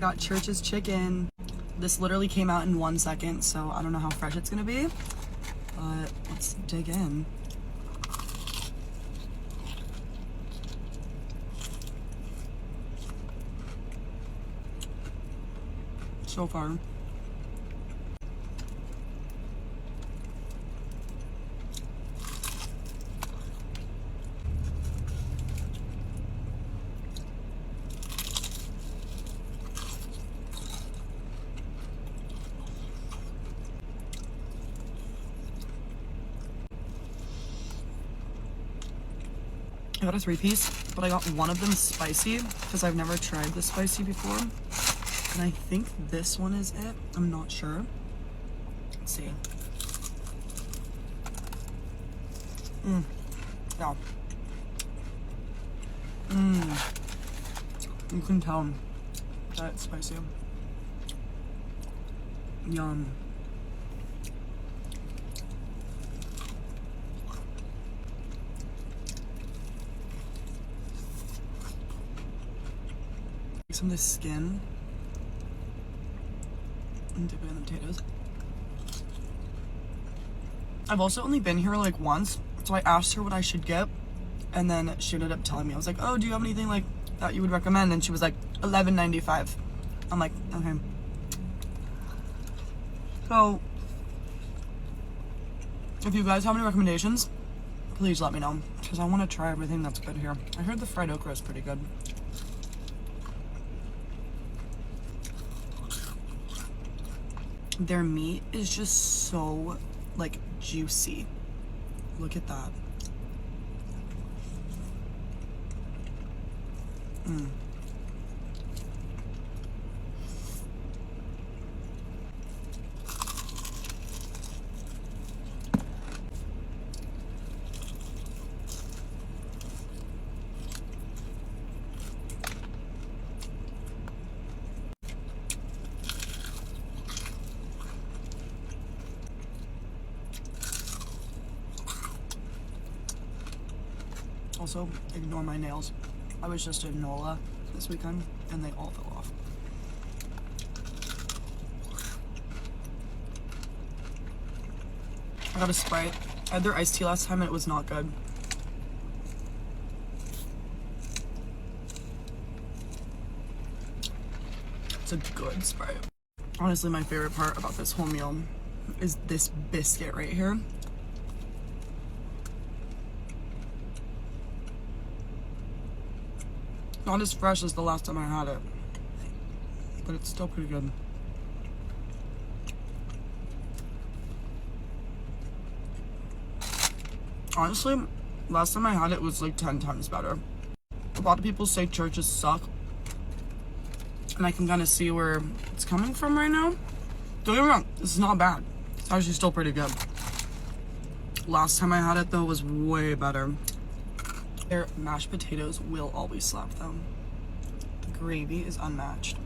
Got Church's chicken. This literally came out in 1 second, so I don't know how fresh it's gonna be, but let's dig in. So far. I got a 3-piece, but I got one of them spicy because I've never tried the spicy before. And I think this one is it. I'm not sure. Let's see. Yeah. You can tell that it's spicy. Yum. Some of the skin and dip it in the potatoes. I've also only been here like once, so I asked her what I should get, and then she ended up telling me. I was like, oh, do you have anything like that you would recommend? And she was like, $11.95. I'm like, okay. So if you guys have any recommendations, please let me know, because I want to try everything that's good here. I heard the fried okra is pretty good. Their meat is just so like juicy. Look at that. Also, ignore my nails. I was just in NOLA this weekend and they all fell off. I got a Sprite. I had their iced tea last time and it was not good. It's a good Sprite. Honestly, my favorite part about this whole meal is this biscuit right here. Not as fresh as the last time I had it, but it's still pretty good. Honestly, last time I had it was like 10 times better. A lot of people say Churches suck, and I can kind of see where it's coming from right now. Don't get me wrong, this is not bad. It's actually still pretty good. Last time I had it though was way better. Their mashed potatoes will always slap though. The gravy is unmatched.